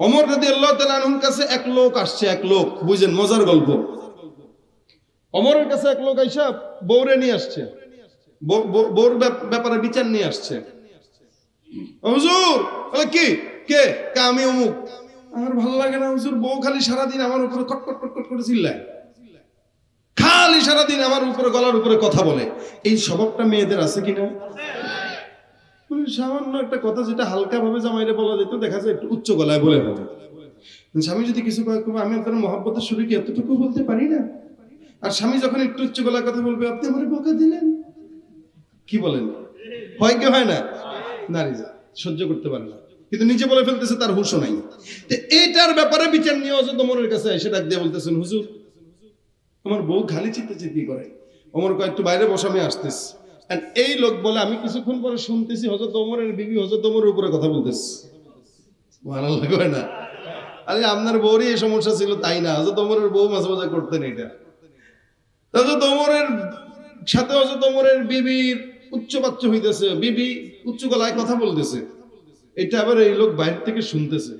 ওমর রাদিয়াল্লাহু তাআলা আনহুর কাছে এক লোক আসছে, এক লোক, বুঝেন মজার গল্প। ওমরের কাছে এক লোক আইসা বউরে নিয়ে আসছে, বউর ব্যাপারে বিচার নিয়ে আসছে। হুজুর, বলে কি, কে? আমি অমুক। আমার ভালো লাগে না হুজুর, বউ খালি সারাদিন আমার উপরে কটকট কটকট করে চিল্লায়, খালি সারাদিন আমার উপরে, গলার উপরে কথা বলে। এই স্বভাবটা মেয়েদের আছে কিনা? সামান্য একটা কথা যেটা হালকা ভাবে জামাইরে বলা যেত, দেখা যায় একটু উচ্চ গলায় বলে ফেলে। স্বামী যদি কিছু কয়, আমি আপনার মহব্বতের শুরু কি এতটুকু বলতে পারি না? আর স্বামী যখন একটু উচ্চ গলায় কথা বলবে, আপনি আমার বকা দিলেন, কি বলেন? হয় কি হয় না? নারী যা সহ্য করতে পারে না, কিন্তু নিচে বলে ফেলতেছে, তার হুঁশও নাই। এইটার ব্যাপারে বিচার নিয়ে হযরত ওমরের কাছে এসে ডাক দিয়ে বলতেছেন, হুজুর, আমার বউ খালি চিৎকার করে। ওমর কয়, একটু বাইরে বসা, আমি আসতেছি। এই লোক বলে, আমি কিছুক্ষণ পরে শুনতেছি হযরত ওমরের বিবি হযরত ওমরের উপরে কথা বলতেছে। সুবহানাল্লাহ কয় না? আরে আপনার বউরই এই সমস্যা ছিল তাই না? হযরত ওমরের বউ মাঝে মাঝে করতেন এটা। হযরত ওমরের সাথে হযরত ওমরের বিবির উচ্চবাচ্য হইতেছে, বিবি উচ্চ গলায় কথা বলতেছে। এটা আবার এই লোক বাইরে থেকে শুনতেছে।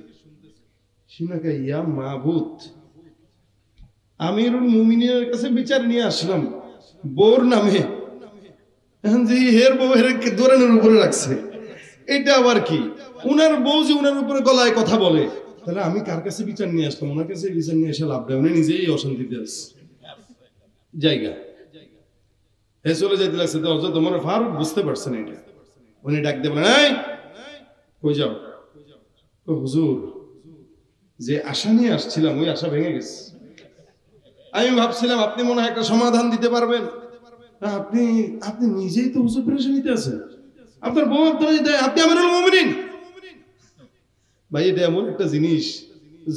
শুনে কয়, ইয়া মাবুদ, আমিরুল মুমিনের কাছে বিচার নিয়ে আসলাম বউর নামে, এখন যে হের বউ হের দোরানের উপরে রাখছে, এটা আবার কি? উনার বউ যে উনার উপরে গলায় কথা বলে, তাহলে আমি কার কাছে বিচার নিয়ে আসলাম? ওনার কাছে বিচার নিয়ে এসে লাভ নেই, উনি নিজেই অশান্তিতে আছে জায়গা। এ চলে যাইতে লাগছে, তো হযরত ওমর ফারুক বুঝতে পারছেন এটা। উনি ডাক দিয়ে বলেন, এই কই যাও? হুজুর, যে আশা নিয়ে আসছিলাম ওই আশা ভেঙে গেছে। আমি ভাবছিলাম আপনি মনে হয় একটা সমাধান দিতে পারবেন। আপনি আপনি নিজেই তো হুজুর পেরেশানিতে আছেন, আপনার বউ আপনি আমিরুল মুমিনিন। ভাই, এটা এমন একটা জিনিস,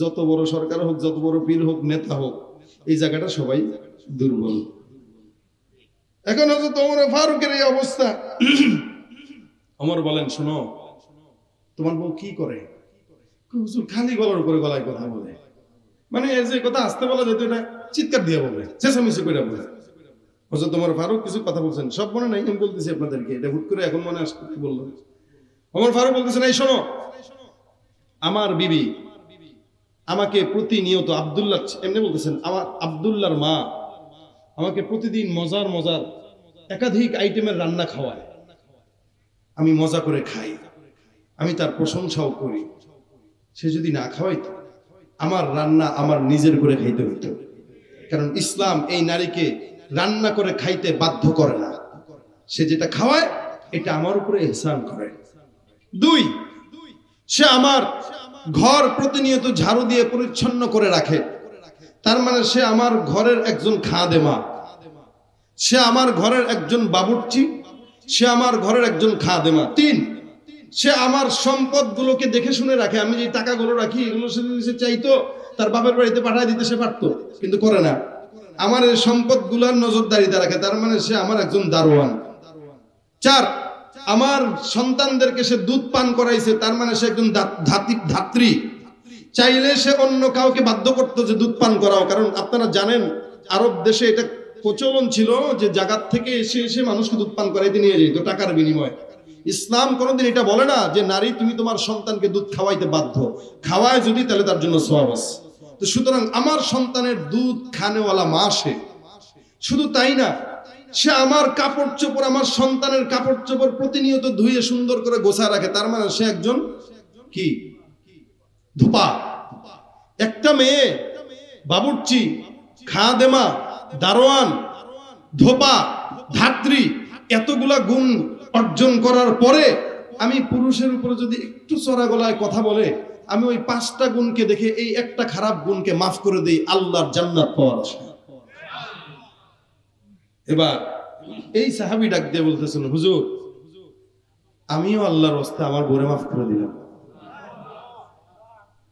যত বড় সরকার হোক, যত বড় পীর হোক, নেতা হোক, এই জায়গাটা সবাই দুর্বল। এখন হযরত ওমর ফারুকের এই অবস্থা। ওমর বলেন, শোনো, তোমার বউ কি করে? হুজুর, খালি গলার উপরে গলায় কথা বলে, মানে এই যে কথা আসতে বলা যেত, এটা চিৎকার দিয়ে বলে, চেঁচামেচি করে বলে। হযরত ওমর ফারুক কিছু কথা বলছেন, সব মনে নাই, আমি বলতেছি আপনাদেরকে, এটা হুট করে এখন মনে আসতে বললাম। ওমর ফারুক বলতেছেন, এই শোনো, আমার বিবি আমাকে প্রতিনিয়ত, আব্দুল্লাহ এমনি বলতেছেন, আমার আব্দুল্লাহর মা আমাকে প্রতিদিন মজার মজার একাধিক আইটেমের রান্না খাওয়ায়, আমি মজা করে খাই, আমি তার প্রশংসাও করি। সে যদি না খাওয়াইতো, আমার রান্না আমার নিজের করে খাইতে হইতো, কারণ ইসলাম এই নারীকে রান্না করে খাইতে বাধ্য করে না। সে যেটা খাওয়ায় এটা আমার উপরে ইহসান করে। দুই, সে আমার ঘর প্রতিনিয়ত ঝাড়ু দিয়ে পরিচ্ছন্ন করে রাখে, তার মানে সে আমার ঘরের একজন খাদেমা, সে আমার ঘরের একজন বাবুর্চি, সে আমার ঘরের একজন খাদেমা। তিন, সে আমার সম্পদগুলোকে দেখে শুনে রাখে, আমি যে টাকাগুলো রাখি এগুলো সে চাইতো তার বাপের বাড়িতে পাঠায় দিতে, সে পারতো কিন্তু করে না। আমার এই সম্পদগুলোর নজরদারিতে রাখে, তার মানে সে আমার একজন দারোয়ান। চার, আমার সন্তানদেরকে সে দুধ পান করাইছে, তার মানে সে একজন ধাত্রী। চাইলে সে অন্য কাউকে বাধ্য করতো যে দুধ পান করাও, কারণ আপনারা জানেন আরব দেশে এটা প্রচলন ছিল যে জায়গার থেকে এসে এসে মানুষকে দুধ পান করাইতে নিয়ে যেত টাকার বিনিময়ে। ইসলাম কোনোদিন এটা বলে না যে নারী তুমি তোমার সন্তানকে দুধ খাওয়াইতে বাধ্য, খাওয়ায় যদি তাহলে তার জন্য সওয়াব আছে। তো সুতরাং আমার সন্তানের দুধ খানেওয়ালা মা সে। শুধু তাই না, সে আমার কাপড় চোপড়, আমার সন্তানের কাপড় চোপড় প্রতিনিয়ত ধুয়ে সুন্দর করে গোছা রাখে, তার মানে সে একজন কি? ধোপা। একটা মেয়ে বাবুর্চি, খাদেমা, দারোয়ান, ধোপা, ধাত্রী, এতগুলা গুণ অর্জন করার পরে আমি পুরুষের উপরে যদি একটু চড়া গলায় কথা বলে, আমি ওই 5টা গুণকে দেখে এই একটা খারাপ গুণকে মাফ করে দেই, আল্লাহর জান্নাত পাওয়ার আশা। এবার এই সাহাবী ডাক দিয়ে বলতেছেন, হুজুর, আমিও আল্লাহর রাস্তে আমার বউরে মাফ করে দিলাম।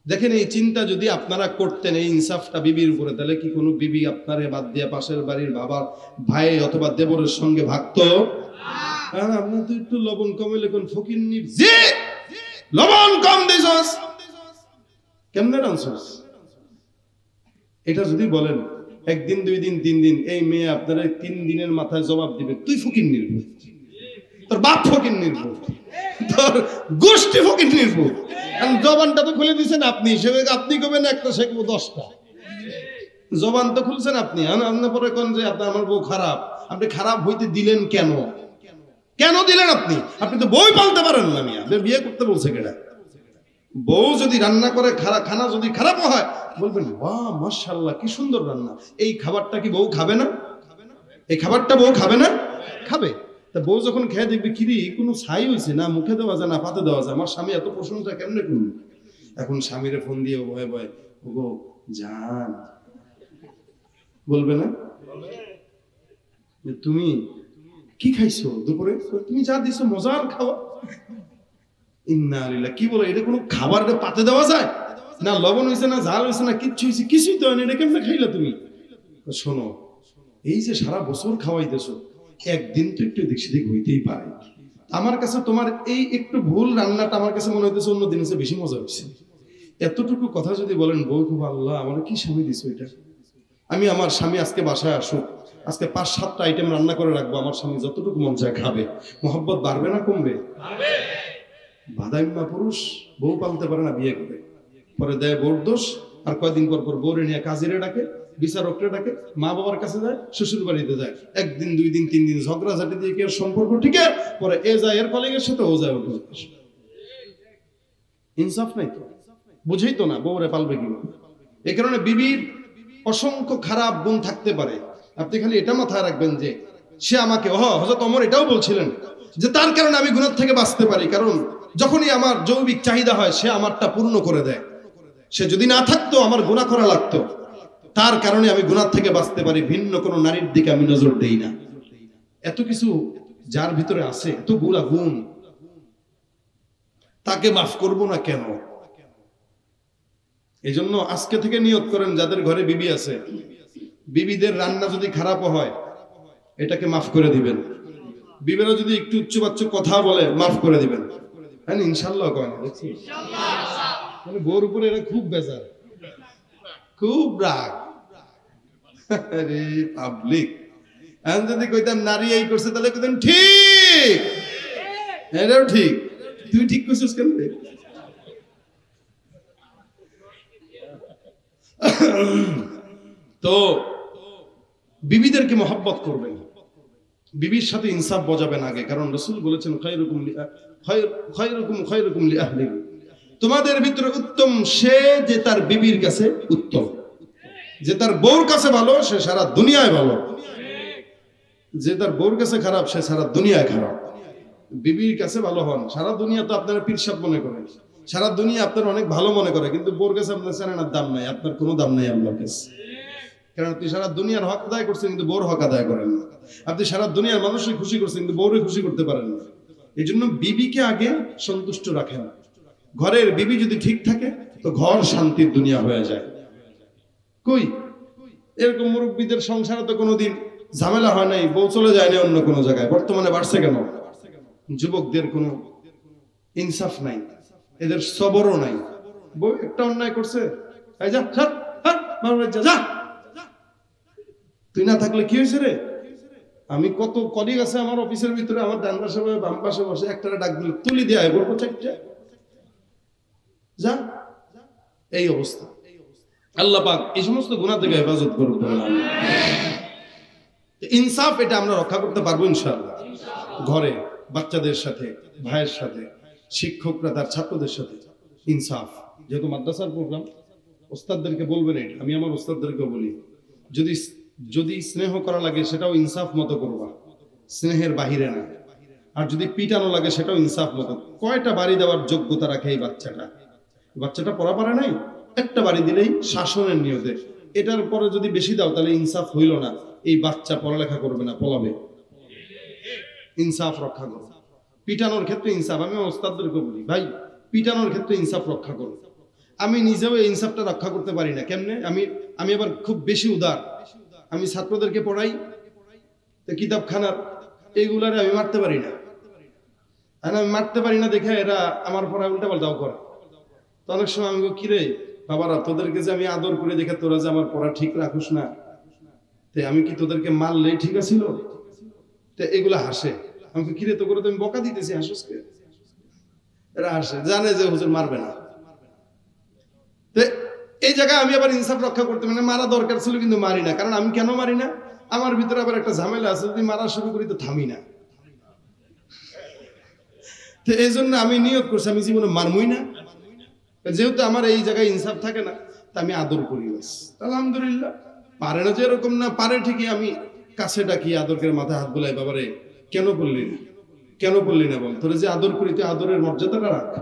দেখেন, এই চিন্তা যদি আপনারা করতেন, এই ইনসাফটা বিবির উপরে, তাহলে কি কোনো বিবি আপনারে বাদ দিয়ে পাশের বাড়ির বাবার ভাই অথবা দেবরের সঙ্গে ভাগতো? আপনার তো একটু লবণ কমাইলে কোন ফকিন্নির জি লবণ কম দিছস, কেমনে রানছস, এটা যদি বলেন, একদিন, 2 দিন, 3 দিন, এই মেয়ে আপনারা 3 দিনের মাথায় জবাব দিবে, তুই ফকিন্নির। তোর বাপ ফকির নির্ভর, তোর গোষ্ঠী ফকির নির্ভর। জবানটা তো খুলে দিচ্ছেন আপনি, হিসেবে আপনি কবেন একটা শেখবো 10টা। জবান তো খুলছেন আপনি, আপনি পরে কোন যে আপনার আমার বউ খারাপ। আপনি খারাপ হইতে দিলেন কেন? কেন দিলেন আপনি? আপনি তো বই পালতে পারেন না। আমি আপনি বিয়ে করতে বলছে কেডা? বউ যদি রান্না করে খানা যদি খারাপ হয়, বলবেন বাহ মাশাআল্লাহ কি সুন্দর রান্না। এই খাবারটা কি বউ খাবে না? এই খাবারটা বউ খাবে না? খাবে। তা বউ যখন খেয়ে দেখবে কিরি কোনো ছাই হয়েছে না, মুখে দেওয়া যায় না পাতে দেওয়া যায়, আমার স্বামী এত প্রশংসা কেমনে করবে? এখন স্বামীরে ফোন দিয়ে ভয়ে ভয়ে ওগো জান বলবে না তুমি কি খাইছো দুপুরে? তুমি যা দিছো মজার খাওয়া। ইন্না লিল্লাহ, কি বলে এটা কোনো খাবার পাতে দেওয়া যায় না? লবণ হয়েছে না, ঝাল হয়েছে না, কিচ্ছু হয়েছে, কিছুই তো হয়নি, এটা কেমনে খাইলা তুমি? শোনো, এই যে সারা বছর খাওয়াইতেছো, একদিন তো একটু এদিক সেদিক হইতেই পারে। আমার কাছে তোমার এই একটু ভুল রান্নাটা আমার কাছে মনে হইতেছে অন্য দিনের চেয়ে বেশি মজা হচ্ছে। এতটুকু কথা যদি বলেন বউ খুব আল্লাহ আমার কি স্বামী দিছো এটা। আমি আমার স্বামী আজকে বাসায় আসুক, আজকে 5-7টা আইটেম রান্না করে রাখবো, আমার স্বামী যতটুকু মন চায় খাবে। মহব্বত বাড়বে না কমবে? বাদাইম্মা পুরুষ বউ পালতে পারে না, বিয়ে করে পরে দেয় বউর দোষ। আর কয়দিন পর পর বউরে নিয়ে কাজিরে ডাকে, বিচারকরে ডাকে, মা বাবার কাছে যায়, শ্বশুর বাড়িতে যায়। 1 দিন 2 দিন 3 দিন ঝগড়াঝাটি দিয়ে কি আর সম্পর্ক ঠিক আছে? পরে এ যায় এর কলিগের সাথে, ও যায় ওর কলিগের সাথে। ইনসাফ নাই তো, বুঝেই তো না বউরে পালবে কিভাবে। এই কারণে বিবির অসংখ্য খারাপ গুণ থাকতে পারে। আপনি খালি এটা মাথায় রাখবেন যে সে আমাকে, হযরত ওমর এটাও বলছিলেন যে তার কারণে আমি গুনাহ থেকে বাঁচতে পারি, কারণ যখনই আমার যৌবিক চাহিদা হয় সে আমারটা পূর্ণ করে দেয়। সে যদি না থাকতো আমার গুনাহ করা লাগতো, তার কারণে আমি গুনাহ থেকে বাঁচতে পারি, ভিন্ন কোনো নারীর দিকে আমি নজর দেই না। এত কিছু যার ভিতরে আছে, এত গুণ, তাকে মাফ করব না কেন? এই জন্য আজকে থেকে নিয়ত করেন, যাদের ঘরে বিবি আছে, বিবিদের রান্না যদি খারাপ হয় এটাকে মাফ করে দিবেন। বিবিরা যদি একটু উচ্চবাচ্য কথা বলে মাফ করে দিবেন। হ্যাঁ ইনশাল্লাহ কয় না, দেখছি মানে বউর উপরে এরা খুব বেজার, খুব রাগ। আরে পাবলিক এখন যদি কইতাম নারী এই করছে তাহলে কইতাম ঠিক, এটাও ঠিক। তুই ঠিক করছিস কেন? তো বিবিদেরকে মহব্বত করবেন, বিবির সাথে ইনসাফ বজাবেন আগে, কারণ রাসূল বলেছেন খায়রুকুম লিআহলিহি, তোমাদের ভিতরে উত্তম সে যে তার বিবির কাছে উত্তম। যে তার বউর কাছে ভালো সে সারা দুনিয়ায় ভালো, যে তার বউর কাছে খারাপ সে সারা দুনিয়ায় খারাপ। বিবির কাছে ভালো হন। সারা দুনিয়া তো আপনারা পীরসাব মনে করে, সারা দুনিয়া আপনার অনেক ভালো মনে করে, কিন্তু বউর কাছে আপনার চেনার দাম নাই, আপনার কোনো দাম নাই আল্লাহর কাছে। কারণ আপনি সারা দুনিয়ার হক আদায় করছেন কিন্তু বউর হক আদায় করেন না। আপনি সারা দুনিয়ার মানুষকে খুশি করছেন কিন্তু বউরে খুশি করতে পারেন না। এই জন্য বিবিকে আগে সন্তুষ্ট রাখেন। ঘরের বিবি যদি ঠিক থাকে তো ঘর শান্তির দুনিয়া হয়ে যায়। কই এরকম মুরব্বীদের সংসারে তো কোনোদিন ঝামেলা হয় নাই, বউ চলে যায় না অন্য কোনো জায়গায়। বর্তমানে বাড়ছে কেন? যুবকদের কোনো ইনসাফ নাই, এদের সবরও নাই। বউ একটা অন্যায় করছে, যা যা, তুই না থাকলে কি হয়েছে রে? আমি কত কলিগ আছে আমার অফিসের ভিতরে, আমার ডান পাশে বাম পাশে বসে, একটা ডাক দিল তুলি দেয় বলবো চারটে যা। এই অবস্থা। আল্লাহ পাক এই সমস্ত গুনাহ থেকে হেফাজত করুন। ইনসাফ এটা আমরা রক্ষা করতে পারবো ইনশাআল্লাহ। ঘরে বাচ্চাদের সাথে, ভাইয়ের সাথে, শিক্ষকরা তার ছাত্রদের সাথে ইনসাফ। যেহেতু মাদ্রাসার প্রোগ্রাম, ওস্তাদদেরকে বলবেন, এটা আমি আমার ওস্তাদদেরকে বলি, যদি স্নেহ করা লাগে সেটাও ইনসাফ মতো করবা, স্নেহের বাহিরে না। আর যদি পিটানো লাগে সেটাও ইনসাফ মতো। কয়টা বাড়ি দেওয়ার যোগ্যতা রাখে এই বাচ্চাটা পড়া পারে নাই, একটা বাড়ি দিলেই শাসনের নিয়তে। এটার পরে যদি বেশি দাও তাহলে ইনসাফ হইল না, এই বাচ্চা পড়ালেখা করবে না, পলাবে। ইনসাফ রক্ষা করো। পিটানোর ক্ষেত্রে ইনসাফ, আমি ওস্তাদদেরকে বলি ভাই পিটানোর ক্ষেত্রে ইনসাফ রক্ষা করো। আমি নিজেও এই ইনসাফটা রক্ষা করতে পারি না। কেমনে? আমি আবার খুব বেশি উদার। আমি ছাত্রদেরকে পড়াই, তো কিতাবখানার এইগুলারে আমি মারতে পারি না। আমি মারতে পারি না দেখে এরা আমার পড়া উল্টা পাল্টাও করে। তো অনেক সময় আমি কিরে বাবারা, তোদেরকে যে আমি আদর করে দেখে তোরা যে আমার পড়া ঠিক রাখুস না, তাই আমি কি তোদেরকে মারলেই ঠিক আছিল? তো এগুলা হাসে, আমাকে কিরে তো করে তো আমি বকা দিতেছি, হাসুসকে। এরা আসে, জানে যে হুজুর মারবে না। তো এই জায়গায় আমি আবার ইনসাফ রক্ষা করতে মানে মারা দরকার ছিল, কিন্তু মারি না। কারণ আমি কেন মারি না, আমার ভিতরে আবার একটা ঝামেলা আছে, যদি মারা শুরু করি তো থামি না। তো এই জন্য আমি নিয়ত করছি আমি জীবনে মারমই না। যেহেতু আমার এই জায়গায় ইনসাফ থাকে না, তা আমি আদর করি বাস। আলহামদুলিল্লাহ। পারে না যে এরকম না, পারে ঠিকই, আমি কাছে ডাকি, আদর করে মাথায় হাত বুলাই, বাবারে কেন বললি না, কেন বললি না, বল তোরে যে আদর করি তুই আদরের মর্যাদাটা রাখ।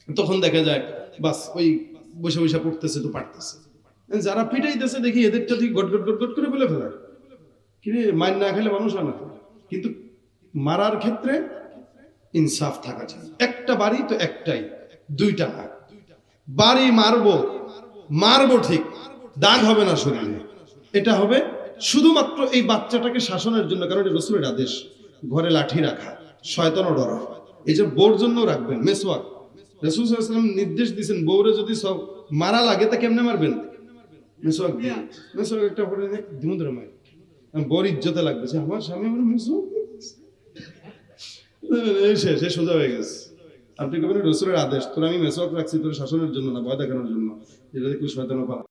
তখন দেখা যায় বাস ওই বসে বসে পড়তেছে তো পারতেছে। যারা পিটাইতেছে দেখি এদেরটা ঠিক গট গট গট গট করে বলে ফেলার, কিরে মার না খেলে মানুষ হয় না। কিন্তু মারার ক্ষেত্রে ইনসাফ থাকা চাই। একটা বাড়ি তো একটাই, দুইটা না। বাড়ি মারবো, মারবো ঠিক, দাগ হবে না শরীরে। এটা হবে শুধুমাত্র এই বাচ্চাটাকে শাসনের জন্য, কারণ এটা রাসূলের আদেশ। ঘরে লাঠি রাখা, শয়তানও ডরা। এই যে বউর জন্য রাখবেন মেসওয়াক। রাসূল সাল্লাল্লাহু আলাইহি ওয়াসাল্লাম নির্দেশ দিয়েছেন, বউরে যদি সব মারা লাগে তা কেমনে মারবেন, মেসওয়াক দিয়ে। মেসওয়াক একটা পড়ে দিমুদ্রে মার, বউর ইজ্জতে লাগবে যে আমার স্বামী আমার মেসওয়াক সে সোজা হয়ে গেছে। আপনি কবেন রাসূলের আদেশ, তোর আমি মেসওয়াক রাখছি তোর শাসনের জন্য না, ভয় দেখানোর জন্য, যেটা দেখলে শয়তানও পালায়।